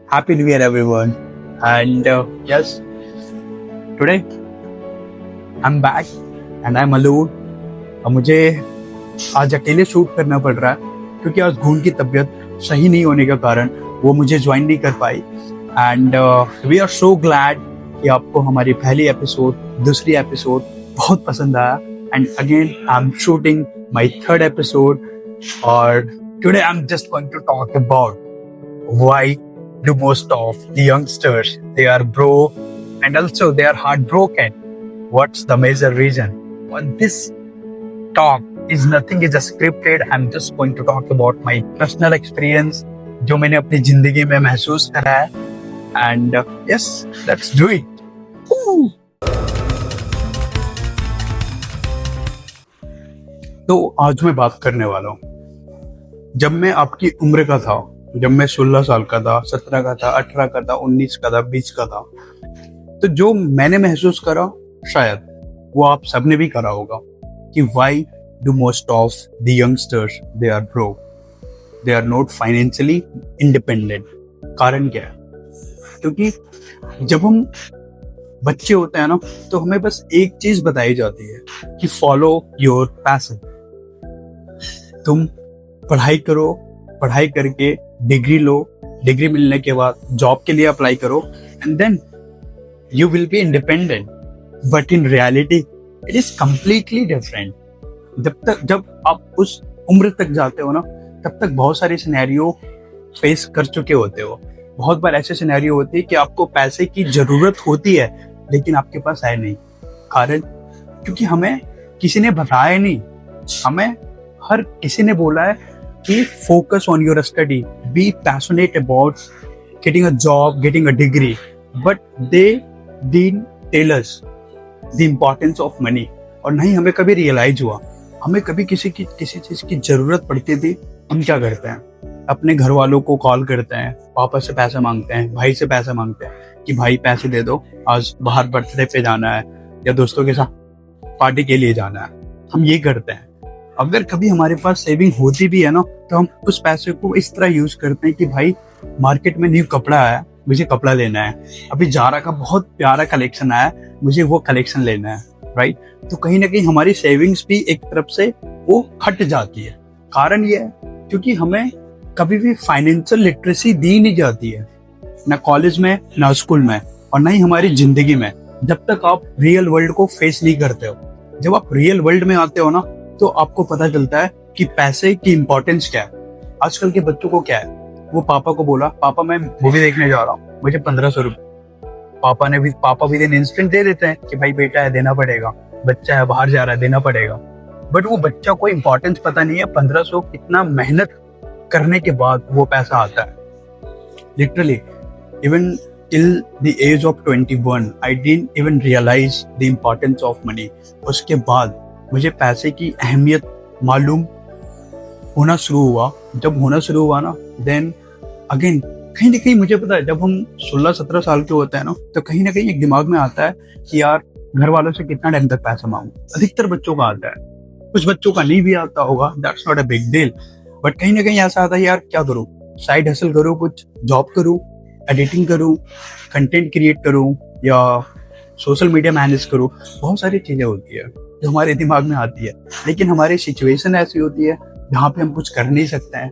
Happy New Year, everyone. And yes, today I'm back and I'm alone. अब मुझे आज अकेले शूट करना पड़ रहा है क्योंकि आज गुण की तबीयत सही नहीं होने का कारण वो मुझे ज्वाइन नहीं कर पाई. And we are so glad कि आपको हमारी पहली एपिसोड, दूसरी एपिसोड बहुत पसंद आया. And again I am shooting my third episode और today I am just going to talk about why do most of the youngsters they are broke and also they are heartbroken. What's the major reason? Well, this talk is nothing is scripted. I'm just going to talk about my personal experience जो मैंने अपनी जिंदगी में महसूस करा है. And yes, let's do it. तो आज मैं बात करने वाला हूँ जब मैं आपकी उम्र का था, जब मैं 16 साल का था, 17 का था, 18 का था, 19 का था, 20 का था. तो जो मैंने महसूस करा शायद वो आप सबने भी करा होगा कि why do most of the youngsters they are broke, they are not financially independent. कारण क्या है? क्योंकि जब हम बच्चे होते हैं ना तो हमें बस एक चीज बताई जाती है कि फॉलो योर पैशन. तुम पढ़ाई करो, पढ़ाई करके डिग्री लो, डिग्री मिलने के बाद जॉब के लिए अप्लाई करो and then you will be independent. But in reality it is completely different. जब आप उस उम्र तक जाते हो ना तब तक बहुत सारे सिनेरियो फेस कर चुके होते हो. बहुत बार ऐसे सिनेरियो होते हैं कि आपको पैसे की जरूरत होती है लेकिन आपके पास है नहीं. कारण क्योंकि हमें किसी ने बताया नहीं, हमें हर किसी ने बोला है कि focus on your study, be passionate about getting a job, getting a degree, but they didn't tell us the importance of money. और नहीं हमें कभी रियलाइज हुआ. हमें कभी किसी चीज की जरूरत पड़ती थी, हम क्या करते हैं, अपने घर वालों को कॉल करते हैं, पापा से पैसे मांगते हैं, भाई से पैसे मांगते हैं कि भाई पैसे दे दो, आज बाहर बर्थडे पे जाना है या दोस्तों के साथ पार्टी के लिए जाना है. हम ये करते हैं. अगर कभी हमारे पास सेविंग होती भी है ना तो हम उस पैसे को इस तरह यूज करते हैं कि भाई मार्केट में न्यू कपड़ा आया, मुझे कपड़ा लेना है, अभी जारा का बहुत प्यारा कलेक्शन आया, मुझे वो कलेक्शन लेना है. राइट. तो कहीं ना कहीं हमारी सेविंग्स भी एक तरफ से वो हट जाती है. कारण ये है क्योंकि हमें कभी भी फाइनेंशियल लिटरेसी दी नहीं जाती है, ना कॉलेज में, ना स्कूल में, और ना ही हमारी जिंदगी में, जब तक आप रियल वर्ल्ड को फेस नहीं करते हो. जब आप रियल वर्ल्ड में आते हो ना तो आपको पता चलता है कि पैसे की इंपॉर्टेंस क्या है. आजकल के बच्चों को क्या है, वो पापा को बोला, पापा मैं मूवी देखने जा रहा हूँ, मुझे 1500 रुपये. पापा भी दिन इंस्टेंट दे देते हैं कि भाई बेटा है, देना पड़ेगा, बच्चा है, बाहर जा रहा है, देना पड़ेगा. बट वो बच्चा को इंपॉर्टेंस पता नहीं है 1500 कितना मेहनत करने के बाद वो पैसा आता है. Literally even till the age of 21 I didn't even realise the importance of money. उसके बाद मुझे पैसे की अहमियत मालूम होना शुरू हुआ. जब होना शुरू हुआ ना देन अगेन कहीं ना कहीं मुझे पता है जब हम 16-17 साल के होते हैं ना तो कहीं ना कहीं एक दिमाग में आता है कि यार घर वालों से कितना टाइम तक पैसा मांगू. अधिकतर बच्चों का आता है, कुछ बच्चों का नहीं भी आता होगा, that's not a big deal. But कहीं ना कहीं ऐसा आता है यार क्या करूँ, साइड हसल करूँ, कुछ जॉब करूँ, एडिटिंग करूँ, कंटेंट क्रिएट करूँ या सोशल मीडिया मैनेज करूँ. बहुत सारी चीजें होती है जो हमारे दिमाग में आती है, लेकिन हमारी सिचुएशन ऐसी होती है जहाँ पे हम कुछ कर नहीं सकते हैं.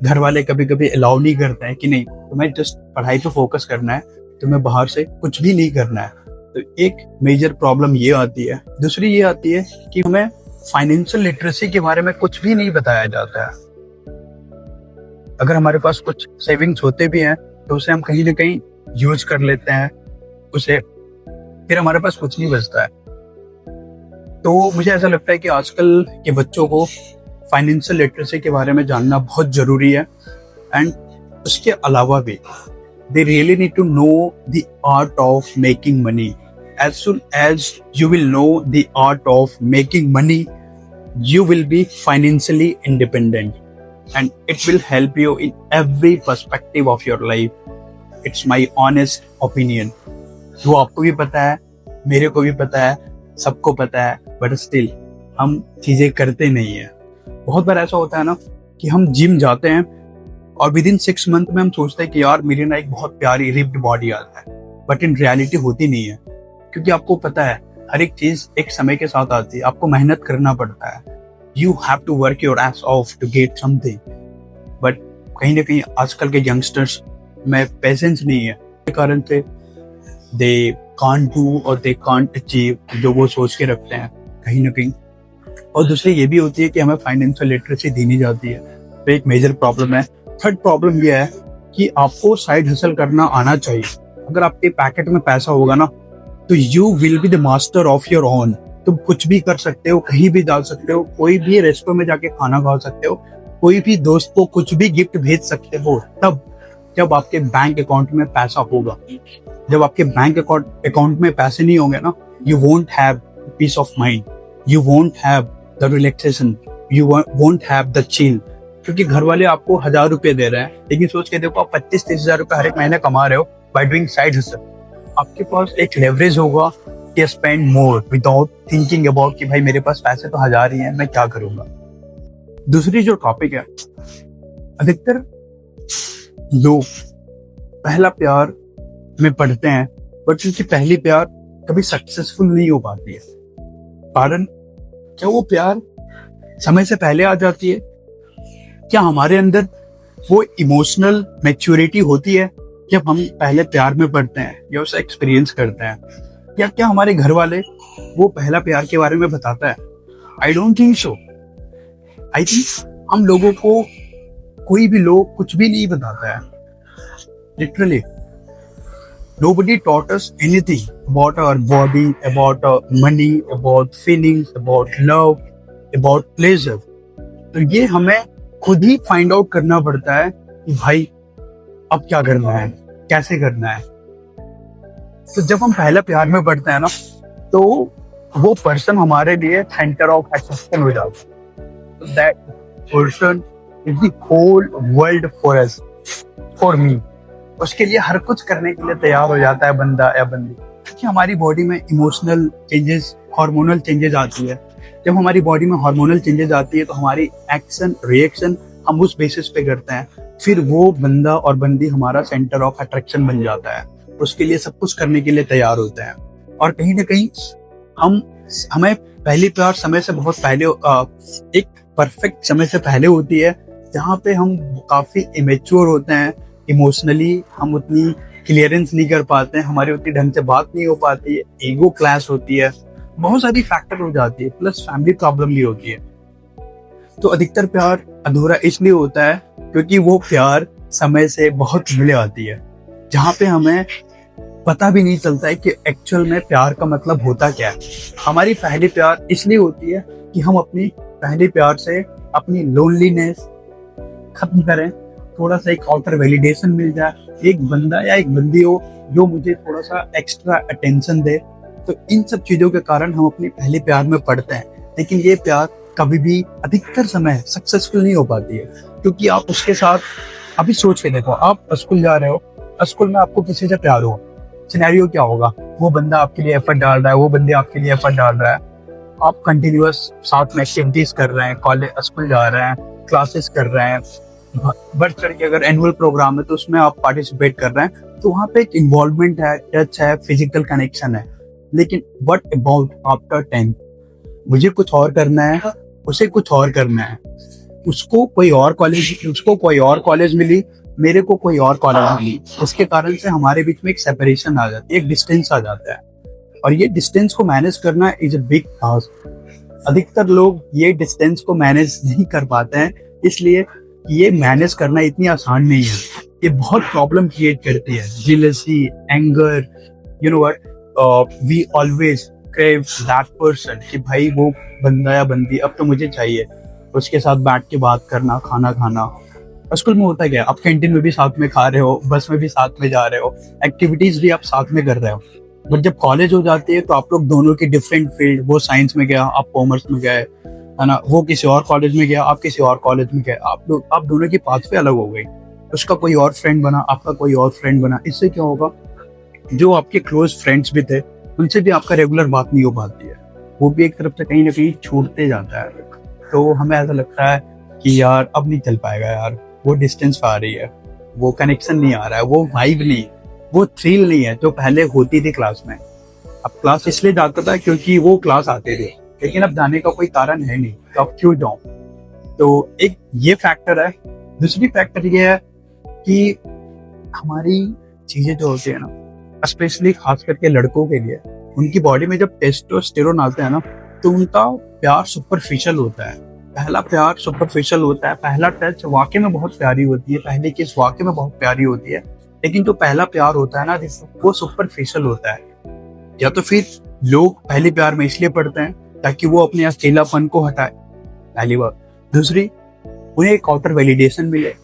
घर वाले कभी कभी अलाउ नहीं करते हैं कि नहीं तुम्हें जस्ट पढ़ाई पे फोकस करना है, तुम्हें बाहर से कुछ भी नहीं करना है. तो एक मेजर प्रॉब्लम ये आती है. दूसरी ये आती है कि हमें फाइनेंशियल लिटरेसी के बारे में कुछ भी नहीं बताया जाता है. अगर हमारे पास कुछ सेविंग्स होते भी हैं तो उसे हम कहीं ना कहीं यूज कर लेते हैं, उसे फिर हमारे पास कुछ नहीं बचता है. तो मुझे ऐसा लगता है कि आजकल के बच्चों को फाइनेंशियल लिटरेसी के बारे में जानना बहुत जरूरी है. एंड उसके अलावा भी they really need to know the art of making money. As soon as you will know the art of making money you will be financially independent and it will help you in every perspective of your life. It's my honest opinion. जो आपको भी पता है, मेरे को भी पता है, सबको पता है, बट स्टिल हम चीजें करते नहीं है. बहुत बार ऐसा होता है ना कि हम जिम जाते हैं और विद इन 6 मंथ में हम सोचते हैं कि यार मेरी ना एक बहुत प्यारी रिप्ड बॉडी आता है, बट इन रियलिटी होती नहीं है। क्योंकि आपको पता है हर एक चीज एक समय के साथ आती है, आपको मेहनत करना पड़ता है। You have to work your ass off to get something. But कहीं ना कहीं आजकल के यंगस्टर्स में पेशेंस नहीं है, के कारण से दे कांट डू और दे कांट अचीव जो वो सोच के रखते हैं कहीं ना कहीं। और दूसरी ये भी होती है कि हमें फाइनेंशियल लिटरेसी दी नहीं जाती है, तो एक मेजर प्रॉब्लम है। थर्ड प्रॉब्लम ये है कि आपको साइड हसल करना आना चाहिए। अगर आपके पैकेट में पैसा होगा ना तो you will be the master of your own. तुम कुछ भी कर सकते हो, कहीं भी डाल सकते हो, कोई भी रेस्टोरेंट में जाके खाना खा सकते हो, कोई भी दोस्त को कुछ भी गिफ्ट भेज सकते हो, तब जब आपके बैंक अकाउंट में पैसा होगा। जब आपके बैंक अकाउंट में पैसे नहीं होंगे ना, you won't have piece of mind, you won't have the relaxation, you won't have the chill. क्योंकि घर वाले आपको 1000 रुपए दे रहे हैं, लेकिन सोच के देखो आप 25-30 हजार रुपए हर एक महीने कमा रहे हो बाय डूइंग साइड हसल। आपके पास एक लेवरेज होगा कि spend more without thinking about कि भाई मेरे पास पैसे तो 1000 ही हैं, मैं क्या करूंगा। दूसरी जो टॉपिक है, अधिकतर लोग पहला प्यार में पढ़ते हैं बट उनकी पहली प्यार कभी सक्सेसफुल नहीं हो पाती है। कारण क्या वो प्यार समय से पहले आ जाती है? क्या हमारे अंदर वो इमोशनल मैच्योरिटी होती है जब हम पहले प्यार में पढ़ते हैं या उसे एक्सपीरियंस करते हैं? या क्या हमारे घर वाले वो पहला प्यार के बारे में बताता है? I don't think so. I think हम लोगों को कोई भी लोग कुछ भी नहीं बताता है। Literally nobody taught us anything about our body, about our money, about feelings, about love, about pleasure. तो ये हमें खुद ही फाइंड आउट करना पड़ता है कि भाई अब क्या करना है, कैसे करना है। तो जब हम पहला प्यार में पड़ते हैं ना, तो वो पर्सन हमारे लिए सेंटर ऑफ अट्रैक्शन हो जाता है। That person is the whole world for us, for me. उसके लिए हर कुछ करने के लिए तैयार हो जाता है बंदा या बंदी। क्योंकि हमारी बॉडी में इमोशनल चेंजेस, हार्मोनल चेंजेस आती है। जब हमारी बॉडी में हार्मोनल चेंजेस आती है तो हमारी एक्शन रिएक्शन हम उस बेसिस पे करते हैं। फिर वो बंदा और बंदी हमारा सेंटर ऑफ अट्रैक्शन बन जाता है। उसके लिए सब कुछ करने के लिए तैयार होते हैं। और कहीं ना कहीं हमें पहली प्यार समय से बहुत पहले, एक परफेक्ट समय से पहले होती है, जहाँ पे हम काफी इमेच्योर होते हैं। इमोशनली हम उतनी क्लियरेंस नहीं कर पाते हैं, हमारी उतनी ढंग से बात नहीं हो पाती है, ईगो क्लैश होती है, बहुत सारी फैक्टर हो जाती है, प्लस फैमिली प्रॉब्लम भी होती है। तो अधिकतर प्यार अधूरा इसलिए होता है क्योंकि वो प्यार समय से बहुत पहले आती है, जहाँ पे हमें पता भी नहीं चलता है कि एक्चुअल में प्यार का मतलब होता क्या है। हमारी पहली प्यार इसलिए होती है कि हम अपनी पहली प्यार से अपनी लोनलीनेस खत्म करें, थोड़ा सा एक आउटर वैलिडेशन मिल जाए, एक बंदा या एक बंदी हो जो मुझे थोड़ा सा एक्स्ट्रा अटेंशन दे। तो इन सब चीजों के कारण हम अपने पहले प्यार में पड़ते हैं। लेकिन ये प्यार कभी भी अधिकतर समय सक्सेसफुल नहीं हो पाती है, क्योंकि आप उसके साथ अभी सोच के देखो, आप स्कूल जा रहे हो, स्कूल में आपको किसी से प्यार हो, सिनेरियो क्या होगा? वो बंदा आपके लिए एफर्ट डाल रहा है, वो बंदी आपके लिए एफर्ट डाल रहा है, आप कंटिन्यूअस साथ में एक्टिविटीज कर रहे हैं, कॉलेज स्कूल जा रहे हैं, क्लासेस कर रहे हैं, बढ़ चढ़ के अगर एनुअल प्रोग्राम है तो उसमें आप पार्टिसिपेट कर रहे हैं, तो वहाँ पे एक इन्वॉल्वमेंट है, टच है, फिजिकल कनेक्शन है। लेकिन व्हाट अबाउट आफ्टर 10? मुझे कुछ और करना है, उसे कुछ और करना है, उसको कोई और कॉलेज मिली, मेरे को कोई और कॉलेज मिली। उसके कारण से हमारे बीच में एक सेपरेशन आ जाती है, एक डिस्टेंस आ जाता है। और ये डिस्टेंस को मैनेज करना इज अ बिग टास्क। अधिकतर लोग ये डिस्टेंस को मैनेज नहीं कर पाते हैं, इसलिए ये मैनेज करना इतनी आसान नहीं है। ये बहुत प्रॉब्लम क्रिएट करती है, jealousy, anger, you know what, we always crave that person कि भाई वो बंदा या बंदी अब तो मुझे चाहिए, उसके साथ बैठ के बात करना, खाना खाना। स्कूल में होता क्या है, आप कैंटीन में भी साथ में खा रहे हो, बस में भी साथ में जा रहे हो, एक्टिविटीज भी आप साथ में कर रहे हो। बट जब कॉलेज हो जाती है तो आप लोग दोनों की डिफरेंट फील्ड, वो साइंस में गया, आप कॉमर्स में गए, है ना, वो किसी और कॉलेज में गया, आप किसी और कॉलेज में गए, आप दोनों की पाथवे अलग हो गई। उसका कोई और फ्रेंड बना, आपका कोई और फ्रेंड बना। इससे क्या होगा, जो आपके क्लोज फ्रेंड्स भी थे उनसे भी आपका रेगुलर बात नहीं हो पाती है, वो भी एक तरफ से कहीं ना कहीं छूटते जाता है। तो हमें ऐसा लगता है कि यार अब नहीं चल पाएगा यार, वो डिस्टेंस आ रही है, वो कनेक्शन नहीं आ रहा है, वो वाइब नहीं है, वो थ्रिल नहीं है जो पहले होती थी क्लास में। अब क्लास इसलिए जाता था क्योंकि वो क्लास आते थे, लेकिन अब जाने का कोई कारण है नहीं, तो अब क्यों जाऊं। तो एक ये फैक्टर है। दूसरी फैक्टर ये है कि हमारी चीजें जो होती है ना, स्पेशली खास करके लड़कों के लिए, उनकी बॉडी में जब टेस्टोस्टेरोन आता है ना, तो उनका प्यार सुपरफिशियल होता है। पहला प्यार सुपरफिशियल होता है, पहला टच वाकई में बहुत प्यारी होती है, पहली किस वाकई में बहुत प्यारी होती है, लेकिन जो पहला प्यार होता है ना, वो सुपरफिशियल होता है। या तो फिर लोग पहले प्यार में इसलिए पड़ते हैं ताकि वो अपने अकेलापन को हटाए, पहली बात। दूसरी, उन्हें एक आउटर वैलिडेशन मिले।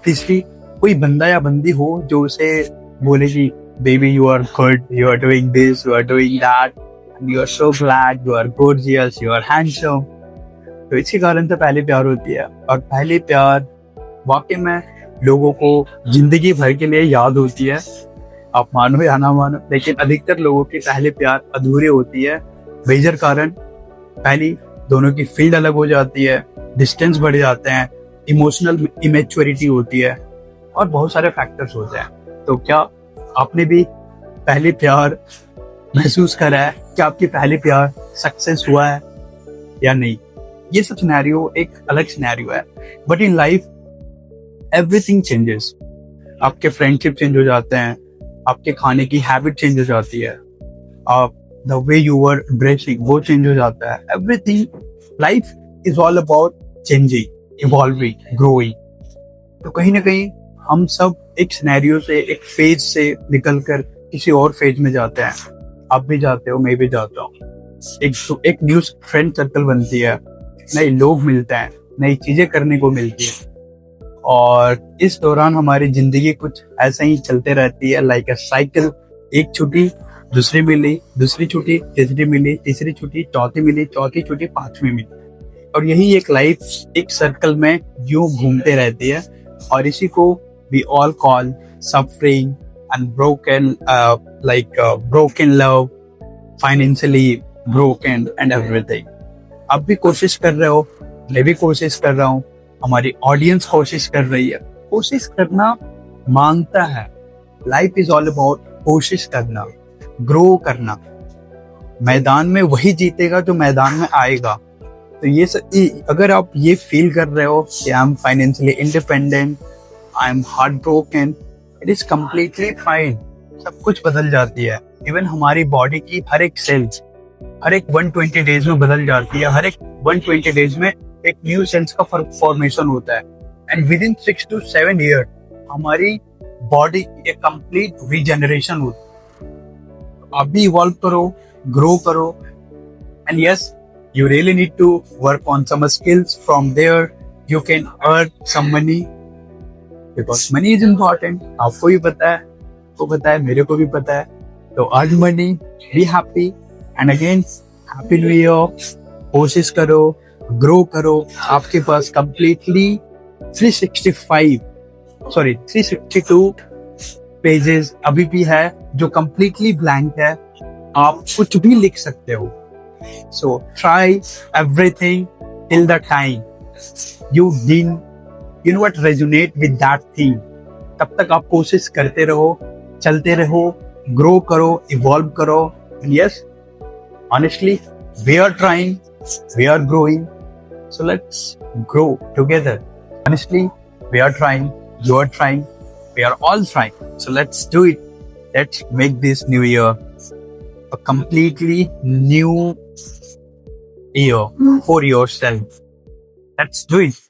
तीसरी, कोई बंदा या बंदी हो जो उसे बोले कि baby you are good, you are doing this, you are doing that, you are so glad, you are gorgeous, you are handsome. तो इसी कारण से पहली प्यार होती है। और पहली प्यार वाकई में लोगों को जिंदगी भर के लिए याद होती है, आप मानो या ना मानो, लेकिन अधिकतर लोगों की पहली प्यार अधूरी होती है। मेजर कारण, पहली, दोनों की फील्ड अलग हो जाती है, डिस्टेंस बढ़ जाते हैं, इमोशनल इमेच्योरिटी होती है, और बहुत सारे फैक्टर्स होते हैं। तो क्या आपने भी पहली प्यार महसूस करा है? क्या आपकी पहली प्यार सक्सेस हुआ है या नहीं? ये सब सिनेरियो एक अलग सिनेरियो है, but in life everything changes. आपके फ्रेंडशिप चेंज हो जाते हैं, आपके खाने की हैबिट चेंज हो जाती है, आप the way you are dressing वो चेंज हो जाता है। Everything, life is all about changing, evolving, growing. तो कहीं ना कहीं हम सब एक सिनेरियो से, एक फेज से निकलकर किसी और फेज में जाते हैं। आप भी जाते हो, मैं भी जाता हूँ। एक न्यू फ्रेंड सर्कल बनती है, नए लोग मिलते हैं, नई चीजें करने को मिलती है, और इस दौरान हमारी जिंदगी कुछ ऐसा ही चलते रहती है, लाइक अ साइकिल। एक छुट्टी, दूसरी मिली, दूसरी छुट्टी, तीसरी मिली, तीसरी छुट्टी, चौथी मिली, चौथी छुट्टी, पांचवी मिली, और यही एक लाइफ एक सर्कल में यूं घूमते रहती है। और इसी को we all call suffering and broken, broken love, financially broken and everything. आप भी कोशिश कर रहे हो, मैं भी कोशिश कर रहा हूँ, हमारी ऑडियंस कोशिश कर रही है। कोशिश करना मांगता है। लाइफ इज ऑल अबाउट कोशिश करना, ग्रो करना। मैदान में वही जीतेगा जो मैदान में आएगा। तो ये अगर आप ये फील कर रहे हो कि I am financially independent, I am heart broken, it is completely fine. सब कुछ बदल जाती है। इवन हमारी बॉडी की हर एक सेल्स हर एक 120 डेज में बदल जाती है। हर एक 120 डेज में एक न्यू सेल्स का फॉर्मेशन होता है, and with in 6 to 7 year हमारी बॉडी की एक कंप्लीट रीजनरेशन होती है। आप भी इवॉल्व करो, ग्रो करो, and yes, you really need to work on some skills. From there you can earn some money, because money is important. आपको भी पता है, आपको पता है, मेरे को भी पता है। तो earn money, be happy, and again happy new year। कोशिश करो, ग्रो करो। आपके पास completely 362 पेजेस अभी भी है जो completely blank है। आप कुछ भी लिख सकते हो। So try everything till the time you know what resonate with that thing। तब तक आप कोशिश करते रहो, चलते रहो, ग्रो करो, इवॉल्व करो। And yes, honestly, we are trying, we are growing, so let's grow together। Honestly, we are trying, you are trying, we are all trying, so let's do it। Let's make this new year a completely new year for yourself। Let's do it।